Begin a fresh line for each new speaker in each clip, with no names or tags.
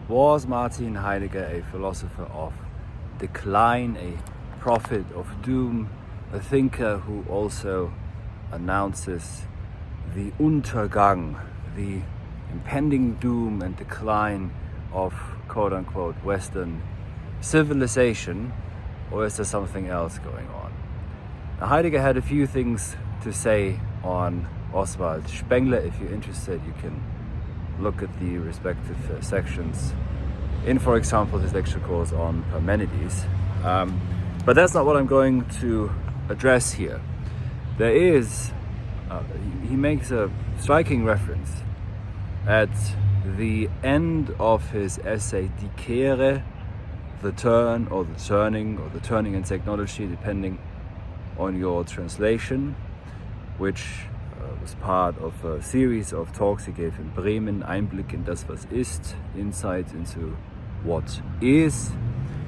Was Martin Heidegger a philosopher of decline, a prophet of doom, a thinker who also announces the Untergang, the impending doom and decline of quote-unquote Western civilization, or is there something else going on? Now, Heidegger had a few things to say on Oswald Spengler. If you're interested, you can look at the respective sections in, for example, his lecture course on Parmenides. But that's not what I'm going to address here. There is, he makes a striking reference at the end of his essay Die Kehre, the turn or the turning or the turning in technology, depending on your translation, which was part of a series of talks he gave in Bremen. Einblick in das, was ist, insight into what is,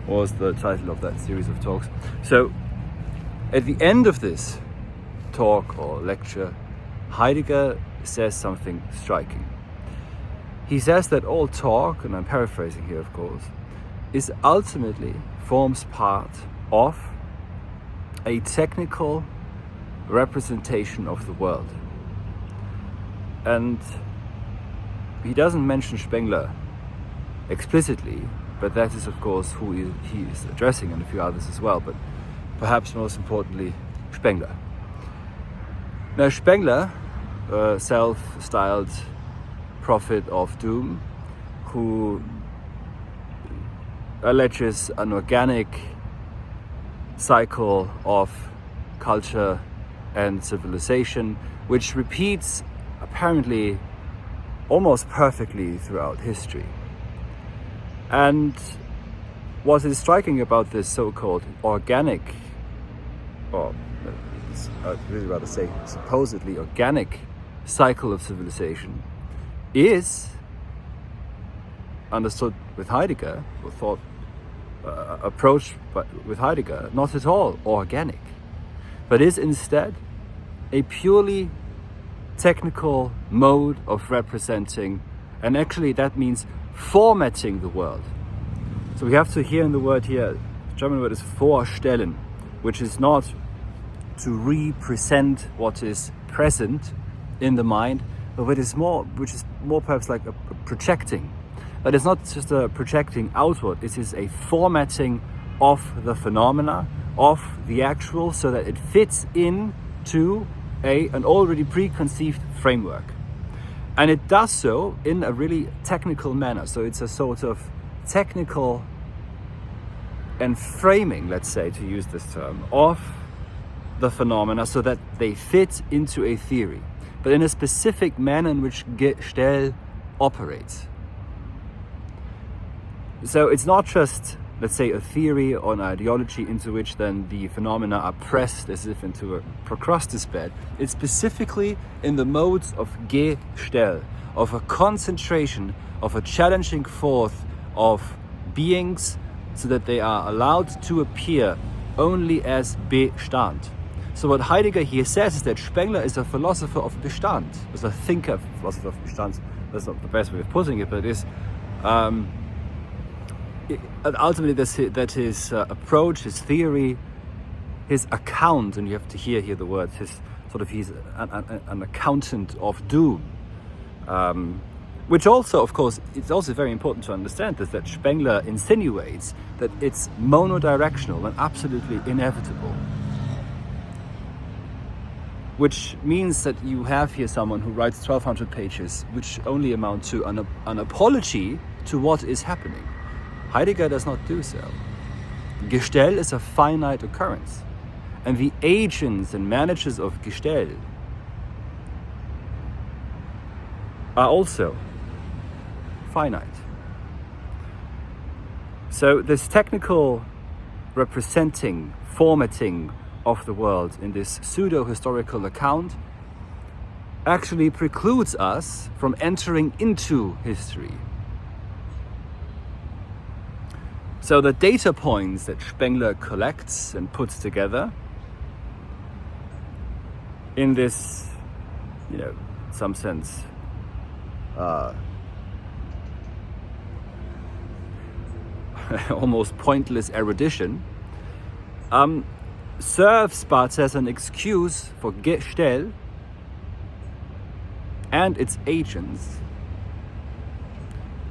was the title of that series of talks. So at the end of this talk or lecture, Heidegger says something striking. He says that all talk, and I'm paraphrasing here of course, is ultimately forms part of a technical representation of the world. And he doesn't mention Spengler explicitly, but that is of course who he is addressing, and a few others as well, but perhaps most importantly Spengler. Now Spengler, self-styled prophet of doom, who alleges an organic cycle of culture and civilization, which repeats apparently almost perfectly throughout history. And what is striking about this so-called organic, or I'd really rather say supposedly organic cycle of civilization, is understood with Heidegger, or thought approached with Heidegger, not at all organic, but is instead a purely technical mode of representing, and actually that means formatting the world. So we have to hear in the word here, the German word is vorstellen, which is not to represent what is present in the mind, but which is more perhaps like a projecting. But it's not just a projecting outward, it is a formatting of the phenomena, of the actual, so that it fits into an already preconceived framework. And it does so in a really technical manner. So it's a sort of technical and framing, let's say, to use this term, of the phenomena so that they fit into a theory, but in a specific manner in which Gestell operates. So it's not just, let's say, a theory or an ideology into which then the phenomena are pressed as if into a Procrustes bed. It's specifically in the modes of Gestell, of a concentration, of a challenging forth of beings so that they are allowed to appear only as Bestand. So what Heidegger here says is that Spengler is a philosopher of Bestand, is a thinker, philosopher of Bestand. That's not the best way of putting it, but it is ultimately that his approach, his theory, his account, and you have to hear the words, he's an accountant of doom, which also, of course, it's also very important to understand this, that Spengler insinuates that it's monodirectional and absolutely inevitable, which means that you have here someone who writes 1,200 pages which only amount to an apology to what is happening. Heidegger does not do so. Gestell is a finite occurrence, and the agents and managers of Gestell are also finite. So this technical representing, formatting of the world in this pseudo-historical account actually precludes us from entering into history. So the data points that Spengler collects and puts together in this, some sense, almost pointless erudition, serves but as an excuse for Gestell and its agents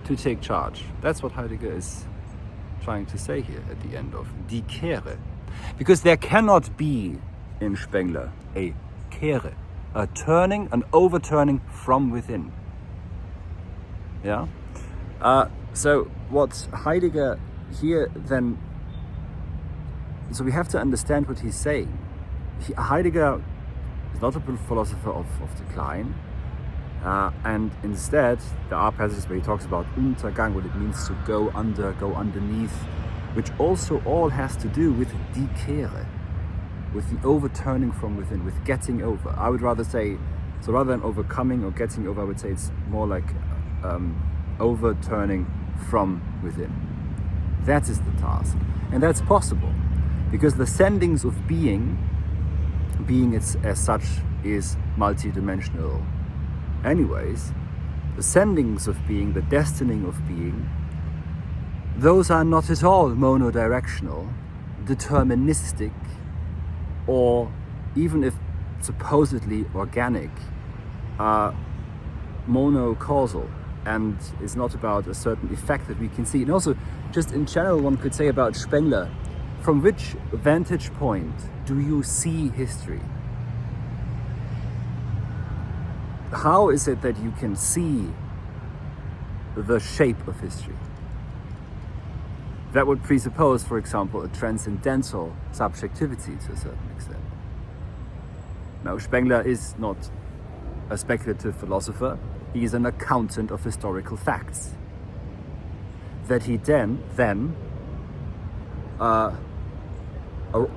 to take charge. That's what Heidegger is trying to say here at the end of Die Kehre. Because there cannot be in Spengler a Kehre, a turning, an overturning from within. Yeah? So what Heidegger here then, so we have to understand what he's saying. Heidegger is not a philosopher of decline, and instead there are passages where he talks about Untergang, what it means to go under, go underneath, which also all has to do with die Kehre, with the overturning from within, with getting over. I would rather say, so rather than overcoming or getting over, I would say it's more like overturning from within. That is the task. And that's possible, because the sendings of being as such is multidimensional. Anyways, the sendings of being, the destining of being, those are not at all monodirectional, deterministic, or even if supposedly organic, monocausal, and is not about a certain effect that we can see. And also, just in general, one could say about Spengler, from which vantage point do you see history? How is it that you can see the shape of history? That would presuppose, for example, a transcendental subjectivity to a certain extent. Now, Spengler is not a speculative philosopher. He is an accountant of historical facts that he then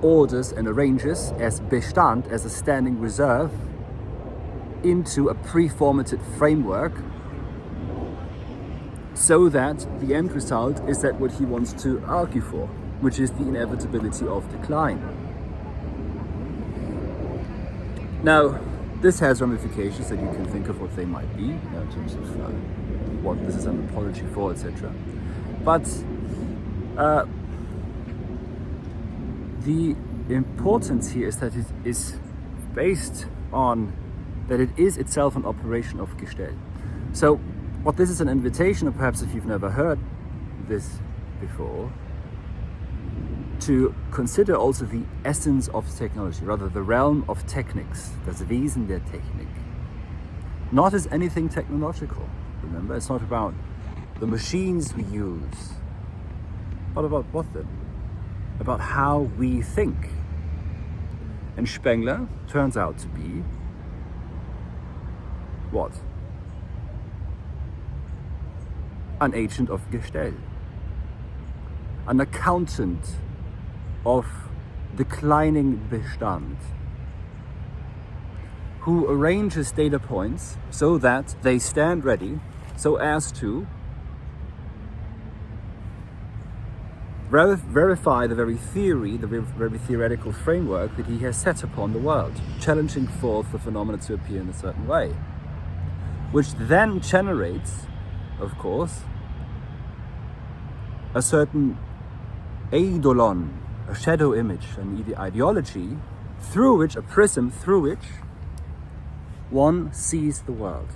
orders and arranges as Bestand, as a standing reserve, into a preformated framework, so that the end result is that what he wants to argue for, which is the inevitability of decline. Now, this has ramifications that you can think of what they might be, in terms of what this is an apology for, etc. But the importance here is that it is based on that it is itself an operation of Gestell. So what this is an invitation, or perhaps if you've never heard this before, to consider also the essence of technology, rather the realm of technics, das Wesen der Technik. Not as anything technological, remember? It's not about the machines we use, but about what then? About how we think. And Spengler turns out to be what? An agent of Gestell. An accountant of declining Bestand, who arranges data points so that they stand ready, so as to verify the very theory, the very theoretical framework that he has set upon the world, challenging forth the phenomena to appear in a certain way, which then generates, of course, a certain eidolon, a shadow image, an ideology, through which, a prism through which one sees the world.